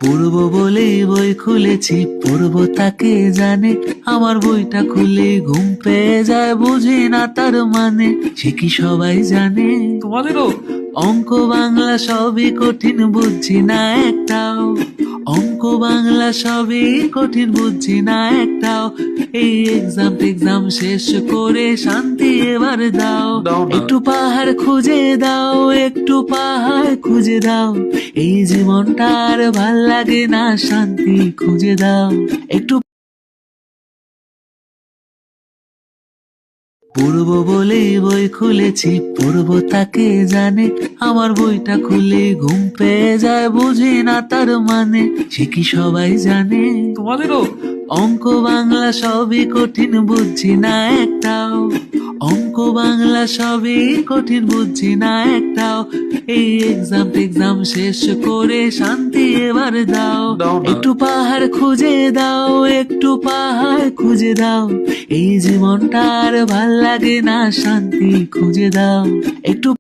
পড়বো বলে বই খুলেছি, পড়বো তাকে জানে। আমার বইটা খুলে ঘুম পেয়ে যায়, বুঝি না তার মানে। সে কি সবাই জানে? তোমাদেরও? অঙ্ক বাংলা সবই কঠিন, বুঝছি না একটাও। অঙ্ক বাংলা সবই কঠিন, বুঝছি না একটাও। এই এক্সাম শেষ করে শান্তি এবার দাও। দাও না। একটু পাহাড় খুঁজে দাও, একটু পাহাড় খুঁজে দাও। এই জীবনটা আর ভাল লাগে না, শান্তি খুঁজে দাও। একটু পড়বো বলে বই খুলেছি, পড়বো তাকে জানে। আমার বইটা খুলে ঘুম পেয়ে যায়, বুঝি না তার মানে। সে কি সবাই জানে? তোমাদেরও? অঙ্ক বাংলা সবই কঠিন, বুঝছি না একটাও। অঙ্ক বাংলা সবই কঠিন, বুঝছি না একটাও। এই এক্সাম শেষ করে শান্তি এবার দাও। দাও না। একটু পাহাড় খুঁজে দাও, একটু পাহাড় খুঁজে দাও। এই জীবনটা আর ভাল লাগে না, শান্তি খুঁজে দাও। একটু